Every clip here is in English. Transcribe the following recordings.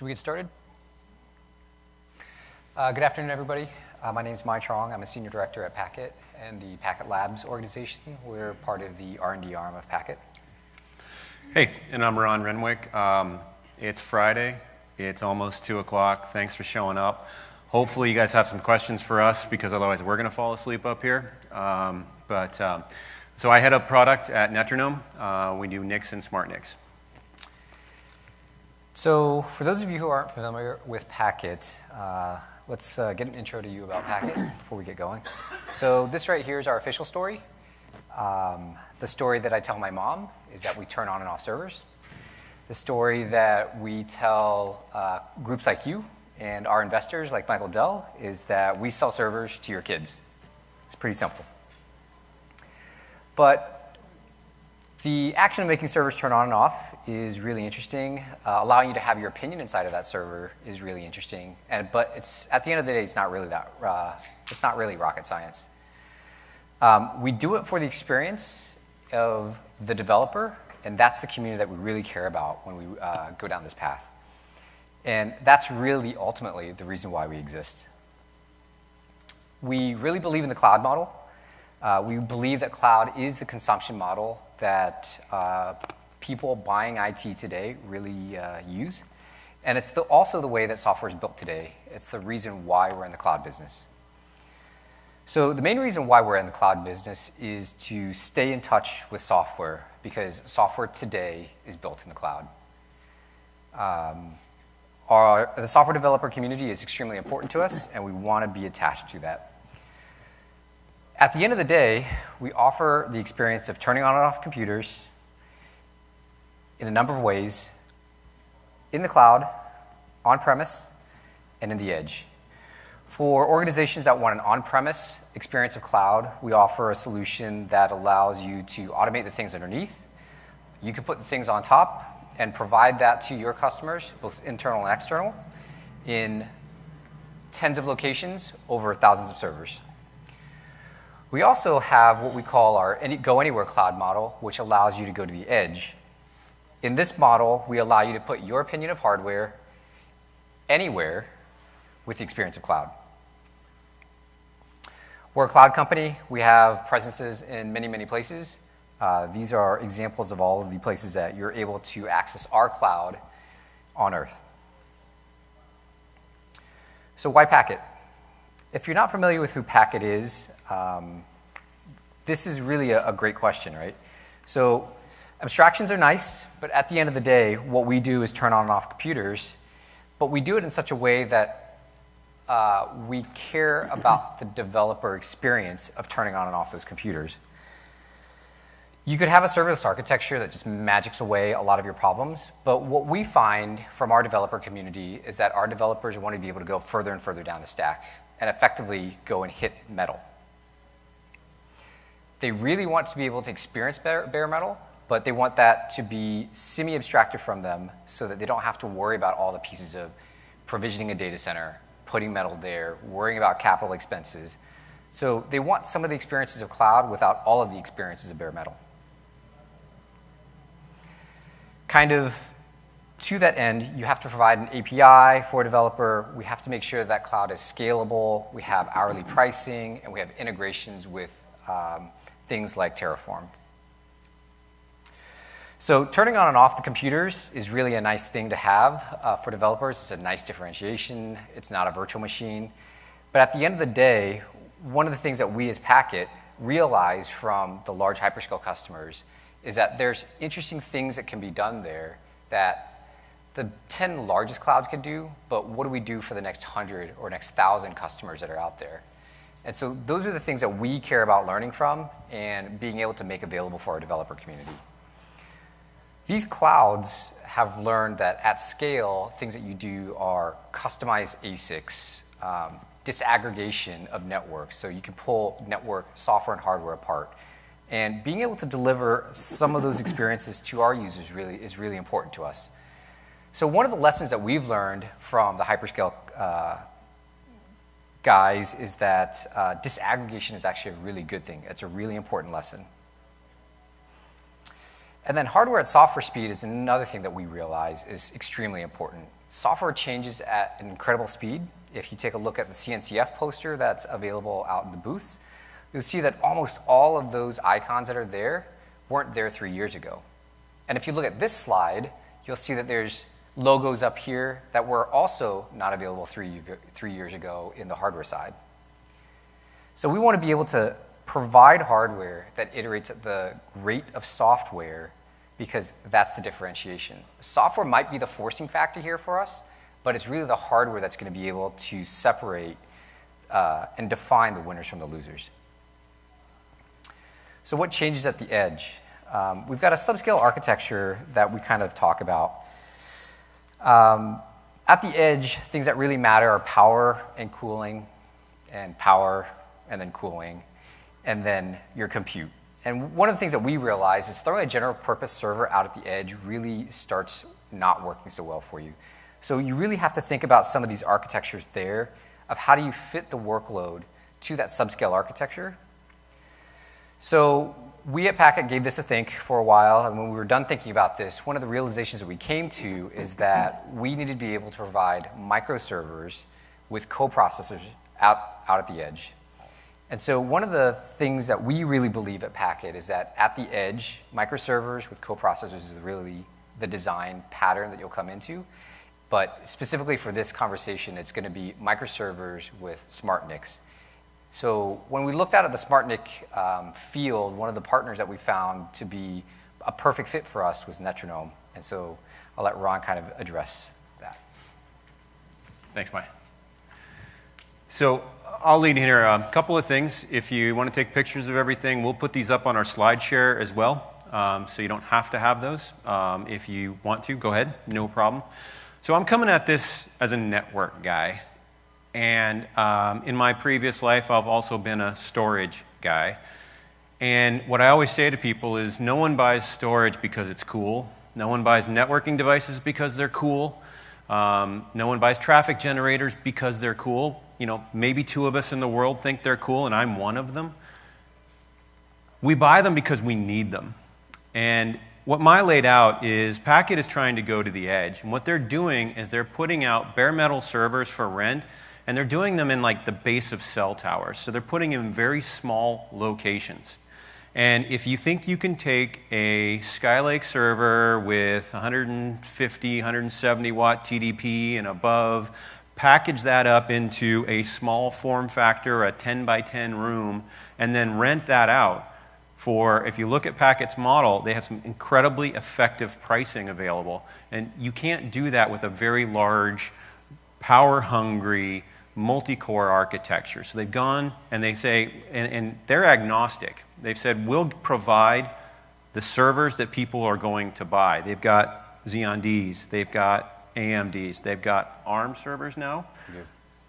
Should we get started? Good afternoon, everybody. My name is Truong. I'm a senior director at Packet and the Packet Labs organization. We're part of the R&D arm of Packet. Hey, and I'm Renwick. It's Friday. It's almost 2 o'clock. Thanks for showing up. Hopefully you guys have some questions for us, because otherwise we're going to fall asleep up here. So I head up product at Netronome. We do NICs and smart NICs. So for those of you who aren't familiar with Packet, let's get an intro to you about Packet before we get going. So this right here is our official story. The story that I tell my mom is that we turn on and off servers. The story that we tell groups like you and our investors like Michael Dell is that we sell servers to your kids. It's pretty simple. But the action of making servers turn on and off is really interesting. Allowing you to have your opinion inside of that server is really interesting. But it's, at the end of the day, it's not really it's not really rocket science. We do it for the experience of the developer, and that's the community that we really care about when we go down this path. And that's really ultimately the reason why we exist. We really believe in the cloud model. We believe that cloud is the consumption model that people buying IT today really use. And it's also the way that software is built today. It's the reason why we're in the cloud business. So the main reason why we're in the cloud business is to stay in touch with software, because software today is built in the cloud. The software developer community is extremely important to us, and we want to be attached to that. At the end of the day, we offer the experience of turning on and off computers in a number of ways, in the cloud, on-premise, and in the edge. For organizations that want an on-premise experience of cloud, we offer a solution that allows you to automate the things underneath. You can put the things on top and provide that to your customers, both internal and external, in tens of locations over thousands of servers. We also have what we call our Go Anywhere cloud model, which allows you to go to the edge. In this model, we allow you to put your opinion of hardware anywhere with the experience of cloud. We're a cloud company. We have presences in many, many places. These are examples of all of the places that you're able to access our cloud on Earth. So why Packet? If you're not familiar with who Packet is, this is really a great question, right? So abstractions are nice, but at the end of the day, what we do is turn on and off computers, but we do it in such a way that we care about the developer experience of turning on and off those computers. You could have a serverless architecture that just magics away a lot of your problems, but what we find from our developer community is that our developers want to be able to go further and further down the stack and effectively go and hit metal. They really want to be able to experience bare metal, but they want that to be semi-abstracted from them so that they don't have to worry about all the pieces of provisioning a data center, putting metal there, worrying about capital expenses. So they want some of the experiences of cloud without all of the experiences of bare metal. Kind of to that end, you have to provide an API for a developer. We have to make sure that cloud is scalable. We have hourly pricing, and we have integrations with things like Terraform. So turning on and off the computers is really a nice thing to have for developers. It's a nice differentiation. It's not a virtual machine. But at the end of the day, one of the things that we as Packet realize from the large hyperscale customers is that there's interesting things that can be done there that the 10 largest clouds can do, but what do we do for the next 100 or next 1,000 customers that are out there? And so those are the things that we care about learning from and being able to make available for our developer community. These clouds have learned that at scale, things that you do are customized ASICs, disaggregation of networks, so you can pull network software and hardware apart. And being able to deliver some of those experiences to our users is really important to us. So one of the lessons that we've learned from the hyperscale guys is that disaggregation is actually a really good thing. It's a really important lesson. And then hardware at software speed is another thing that we realize is extremely important. software changes at an incredible speed. If you take a look at the CNCF poster that's available out in the booths, you'll see that almost all of those icons that are there weren't there 3 years ago. And if you look at this slide, you'll see that there's logos up here that were also not available 3 years ago in the hardware side. So we want to be able to provide hardware that iterates at the rate of software, because that's the differentiation. Software might be the forcing factor here for us, but it's really the hardware that's going to be able to separate and define the winners from the losers. So what changes at the edge? We've got a subscale architecture that we kind of talk about. At the edge, things that really matter are power and cooling, and power and then cooling, and then your compute. And one of the things that we realize is throwing a general purpose server out at the edge really starts not working so well for you. So you really have to think about some of these architectures there of how do you fit the workload to that subscale architecture. So we at Packet gave this a think for a while, and when we were done thinking about this, one of the realizations that we came to is that we needed to be able to provide microservers with coprocessors out at the edge. And so one of the things that we really believe at Packet is that at the edge, microservers with coprocessors is really the design pattern that you'll come into. But specifically for this conversation, it's going to be microservers with SmartNICs. So when we looked out at the SmartNIC field, one of the partners that we found to be a perfect fit for us was Netronome. And so I'll let Ron kind of address that. Thanks, Mike. So I'll lead here a couple of things. If you want to take pictures of everything, we'll put these up on our slide share as well. So you don't have to have those. If you want to, go ahead, no problem. So I'm coming at this as a network guy. And in my previous life, I've also been a storage guy. And what I always say to people is no one buys storage because it's cool. No one buys networking devices because they're cool. No one buys traffic generators because they're cool. You know, maybe 2 of us in the world think they're cool, and I'm one of them. We buy them because we need them. And what Mai laid out is Packet is trying to go to the edge. And what they're doing is they're putting out bare metal servers for rent, and they're doing them in like the base of cell towers. So they're putting them in very small locations. And if you think you can take a Skylake server with 150, 170 watt TDP and above, package that up into a small form factor, a 10 by 10 room, and then rent that out for, if you look at Packet's model, they have some incredibly effective pricing available. And you can't do that with a very large, power-hungry, multi-core architecture. So they've gone and they say, and they're agnostic. They've said, we'll provide the servers that people are going to buy. They've got Xeon Ds, they've got AMDs, they've got ARM servers now. Yeah.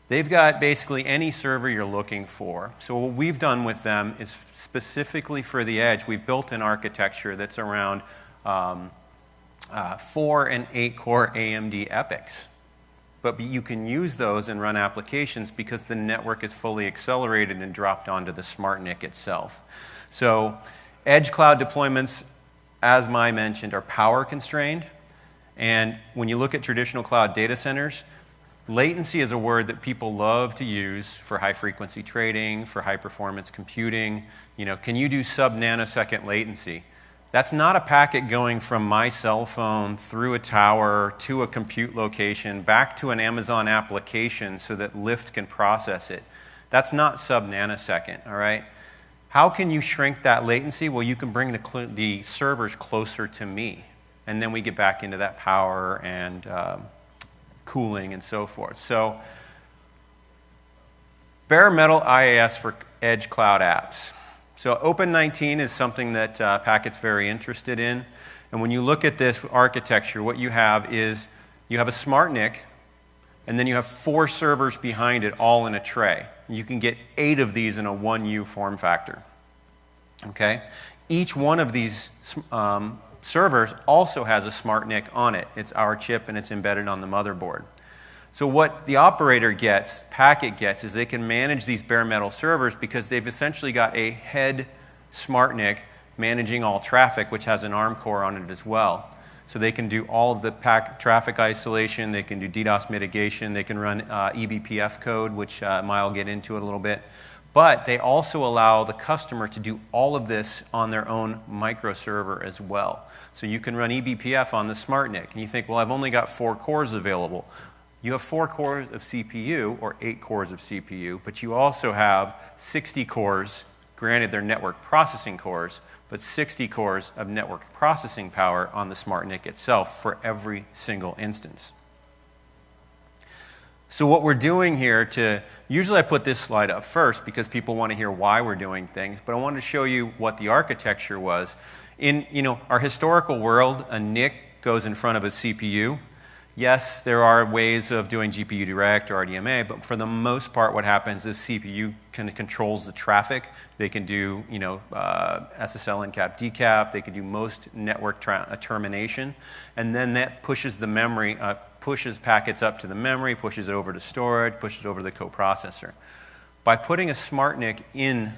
They've got basically any server you're looking for. So what we've done with them is specifically for the edge, we've built an architecture that's around 4 and 8 core AMD epics. But you can use those and run applications because the network is fully accelerated and dropped onto the SmartNIC itself. So edge cloud deployments, as Mai mentioned, are power constrained. And when you look at traditional cloud data centers, latency is a word that people love to use for high-frequency trading, for high-performance computing. You know, can you do sub-nanosecond latency? That's not a packet going from my cell phone through a tower to a compute location back to an Amazon application so that Lyft can process it. That's not sub-nanosecond, all right? How can you shrink that latency? Well, you can bring the servers closer to me. And then we get back into that power and cooling and so forth. So bare metal IaaS for edge cloud apps. So Open19 is something that Packet's very interested in. And when you look at this architecture, what you have is you have a SmartNIC, and then you have 4 servers behind it all in a tray. You can get 8 of these in a 1U form factor. Okay? Each one of these servers also has a SmartNIC on it. It's our chip and it's embedded on the motherboard. So what the operator gets, Packet gets, is they can manage these bare metal servers because they've essentially got a head SmartNIC managing all traffic, which has an ARM core on it as well. So they can do all of the traffic isolation, they can do DDoS mitigation, they can run eBPF code, which Maya will get into it a little bit. But they also allow the customer to do all of this on their own microserver as well. So you can run eBPF on the SmartNIC, and you think, well, I've only got 4 cores available. You have 4 cores of CPU, or 8 cores of CPU, but you also have 60 cores, granted they're network processing cores, but 60 cores of network processing power on the SmartNIC itself for every single instance. So what we're doing here usually I put this slide up first because people want to hear why we're doing things, but I wanted to show you what the architecture was. In our historical world, a NIC goes in front of a CPU. Yes, there are ways of doing GPU direct or RDMA, but for the most part what happens is CPU kind of controls the traffic. They can do SSL encap decap, they can do most network termination, and then that pushes the memory, pushes packets up to the memory, pushes it over to storage, pushes it over to the coprocessor. By putting a SmartNIC in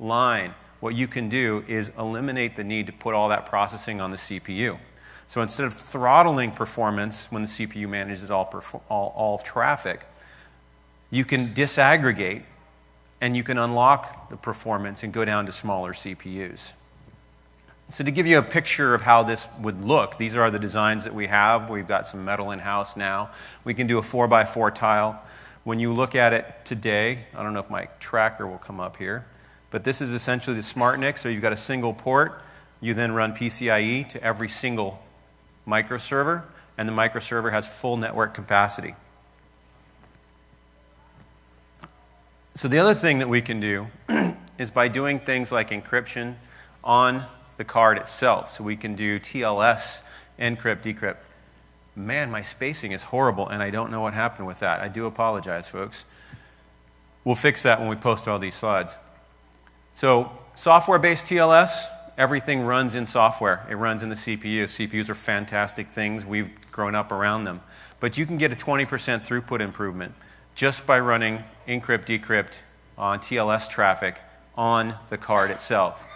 line, what you can do is eliminate the need to put all that processing on the CPU. So instead of throttling performance when the CPU manages all traffic, you can disaggregate and you can unlock the performance and go down to smaller CPUs. So to give you a picture of how this would look, these are the designs that we have. We've got some metal in-house now. We can do a 4x4 tile. When you look at it today, I don't know if my tracker will come up here, but this is essentially the SmartNIC. So you've got a single port. You then run PCIe to every single microserver, and the microserver has full network capacity. So the other thing that we can do is by doing things like encryption on the card itself. So we can do TLS, encrypt, decrypt. Man, my spacing is horrible, and I don't know what happened with that. I do apologize, folks. We'll fix that when we post all these slides. So software-based TLS, everything runs in software. It runs in the CPU. CPUs are fantastic things. We've grown up around them. But you can get a 20% throughput improvement just by running encrypt, decrypt on TLS traffic on the card itself.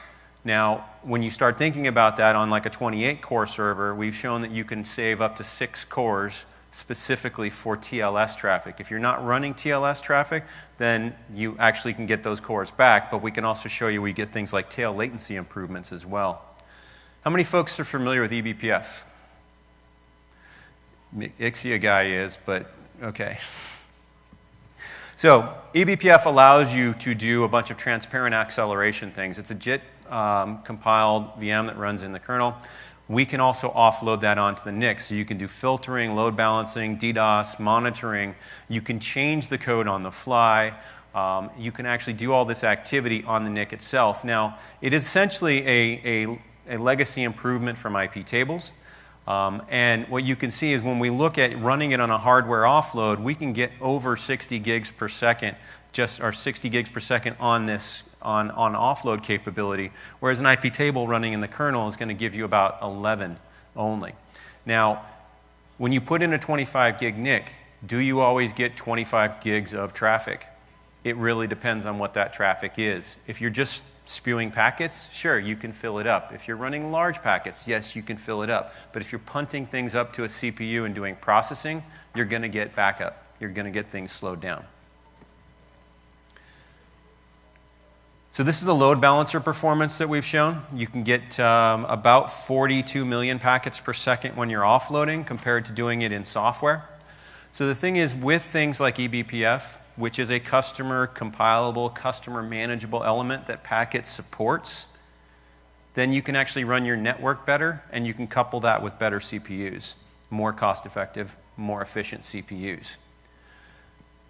Now, when you start thinking about that on like a 28-core server, we've shown that you can save up to 6 cores specifically for TLS traffic. If you're not running TLS traffic, then you actually can get those cores back, but we can also show you we get things like tail latency improvements as well. How many folks are familiar with eBPF? Ixia guy is, but okay. So eBPF allows you to do a bunch of transparent acceleration things. It's a JIT compiled VM that runs in the kernel. We can also offload that onto the NIC. So you can do filtering, load balancing, DDoS, monitoring. You can change the code on the fly. You can actually do all this activity on the NIC itself. Now, it is essentially a legacy improvement from IP tables. And what you can see is when we look at running it on a hardware offload, we can get over 60 gigs per second, or 60 gigs per second on this on offload capability, whereas an IP table running in the kernel is going to give you about 11 only. Now, when you put in a 25 gig NIC, do you always get 25 gigs of traffic? It really depends on what that traffic is. If you're just spewing packets, sure, you can fill it up. If you're running large packets, yes, you can fill it up. But if you're punting things up to a CPU and doing processing, you're going to get backup. You're going to get things slowed down. So this is a load balancer performance that we've shown. You can get about 42 million packets per second when you're offloading compared to doing it in software. So the thing is, with things like eBPF, which is a customer compilable, customer manageable element that Packet supports, then you can actually run your network better, and you can couple that with better CPUs, more cost-effective, more efficient CPUs.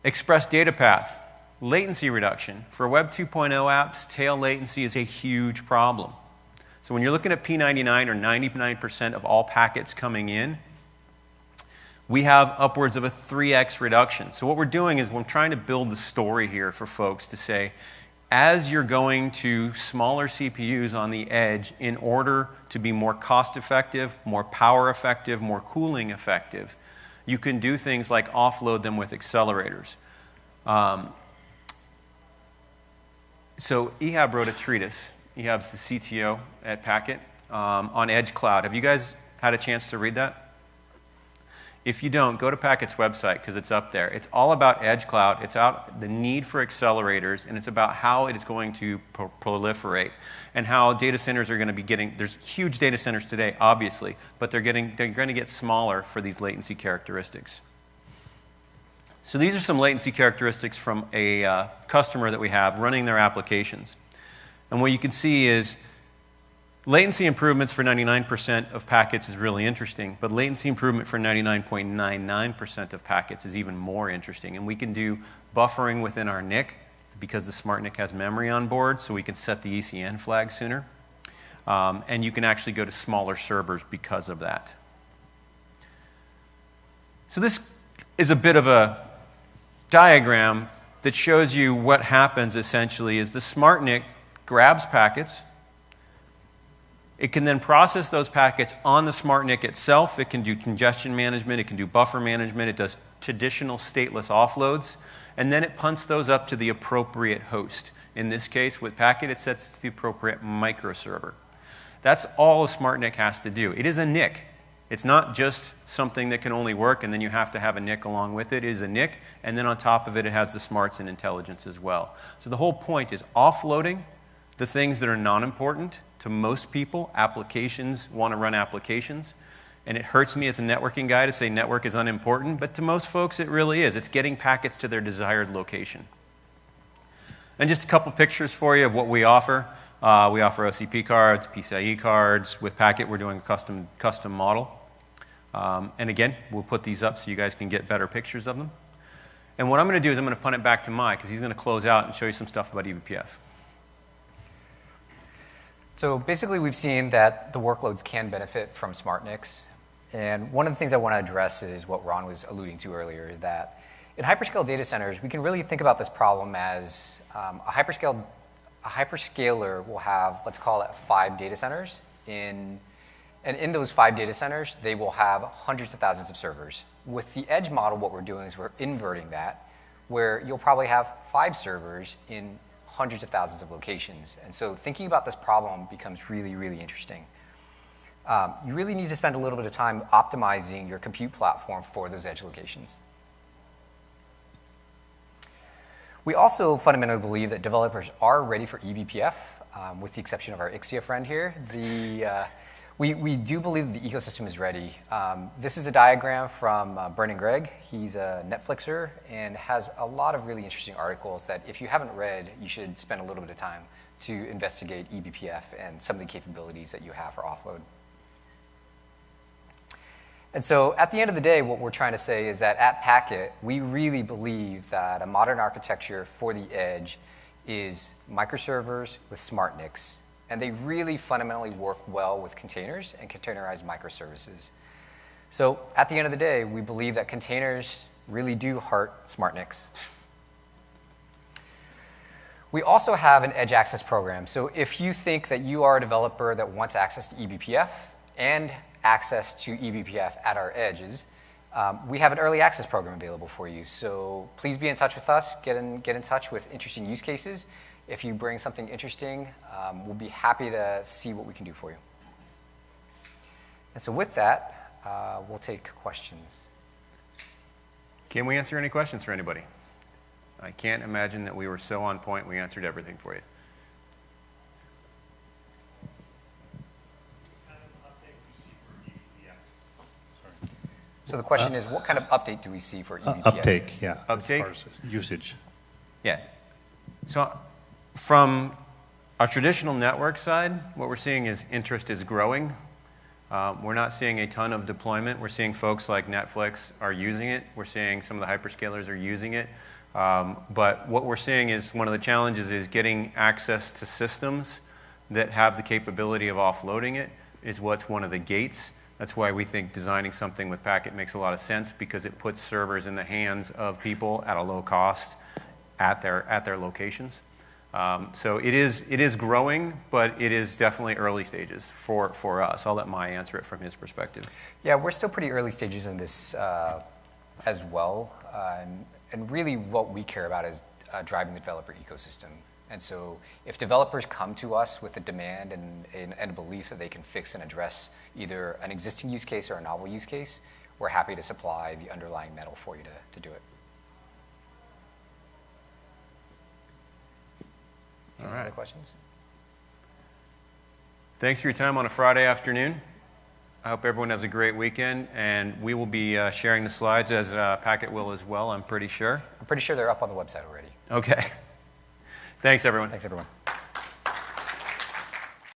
Express data path. Latency reduction. For Web 2.0 apps, tail latency is a huge problem. So when you're looking at P99 or 99% of all packets coming in, we have upwards of a 3x reduction. So what we're doing is we're trying to build the story here for folks to say, as you're going to smaller CPUs on the edge in order to be more cost-effective, more power-effective, more cooling effective, you can do things like offload them with accelerators. So Ehab wrote a treatise. Ehab's the CTO at Packet on EdgeCloud. Have you guys had a chance to read that? If you don't, go to Packet's website because it's up there. It's all about Edge Cloud. It's about the need for accelerators, and it's about how it is going to proliferate and how data centers are going to be getting. There's huge data centers today, obviously, but they're going to get smaller for these latency characteristics. So these are some latency characteristics from a customer that we have running their applications. And what you can see is latency improvements for 99% of packets is really interesting, but latency improvement for 99.99% of packets is even more interesting. And we can do buffering within our NIC because the smart NIC has memory on board, so we can set the ECN flag sooner. And you can actually go to smaller servers because of that. So this is a bit of a diagram that shows you what happens essentially is the smart NIC grabs packets. It can then process those packets on the smart NIC itself. It can do congestion management. It can do buffer management. It does traditional stateless offloads. And then it punts those up to the appropriate host. In this case, with Packet, it sets the appropriate microserver. That's all a smart NIC has to do. It is a NIC. It's not just something that can only work and then you have to have a NIC along with it. It is a NIC, and then on top of it, it has the smarts and intelligence as well. So the whole point is offloading the things that are non-important. To most people, applications want to run applications. And it hurts me as a networking guy to say network is unimportant, but to most folks it really is. It's getting packets to their desired location. And just a couple pictures for you of what we offer. We offer OCP cards, PCIe cards. With Packet, we're doing a custom model. And again, we'll put these up so you guys can get better pictures of them. And what I'm going to do is I'm going to punt it back to Mike because he's going to close out and show you some stuff about eBPF. So basically, we've seen that the workloads can benefit from smart NICs. And one of the things I want to address is what Ron was alluding to earlier, that in hyperscale data centers, we can really think about this problem as a hyperscaler will have, let's call it 5 data centers. And in those 5 data centers, they will have hundreds of thousands of servers. With the edge model, what we're doing is we're inverting that, where you'll probably have 5 servers in hundreds of thousands of locations. And so thinking about this problem becomes really, really interesting. You really need to spend a little bit of time optimizing your compute platform for those edge locations. We also fundamentally believe that developers are ready for eBPF, with the exception of our Ixia friend here. We do believe the ecosystem is ready. This is a diagram from Brendan Gregg. He's a Netflixer and has a lot of really interesting articles that if you haven't read, you should spend a little bit of time to investigate eBPF and some of the capabilities that you have for offload. And so at the end of the day, what we're trying to say is that at Packet, we really believe that a modern architecture for the edge is microservers with smart NICs. And they really fundamentally work well with containers and containerized microservices. So at the end of the day, we believe that containers really do heart smart NICs. We also have an edge access program. So if you think that you are a developer that wants access to eBPF and access to eBPF at our edges, we have an early access program available for you. So please be in touch with us. Get in touch with interesting use cases. If you bring something interesting, we'll be happy to see what we can do for you. And so with that, we'll take questions. Can we answer any questions for anybody? I can't imagine that we were so on point we answered everything for you. So the question is, what kind of update do we see for eBPF? Uptake, yeah. Uptake? As far as usage. Yeah. So from our traditional network side, what we're seeing is interest is growing. We're not seeing a ton of deployment. We're seeing folks like Netflix are using it. We're seeing some of the hyperscalers are using it. But what we're seeing is one of the challenges is getting access to systems that have the capability of offloading it is what's one of the gates. That's why we think designing something with Packet makes a lot of sense because it puts servers in the hands of people at a low cost at their locations. So it is growing, but it is definitely early stages for us. I'll let Mai answer it from his perspective. Yeah, we're still pretty early stages in this as well. And really what we care about is driving the developer ecosystem. And so if developers come to us with a demand and a belief that they can fix and address either an existing use case or a novel use case, we're happy to supply the underlying metal for you to do it. Any other questions? Thanks for your time on a Friday afternoon. I hope everyone has a great weekend, and we will be sharing the slides as Packet will as well, I'm pretty sure. I'm pretty sure they're up on the website already. Okay. Thanks, everyone. Thanks, everyone.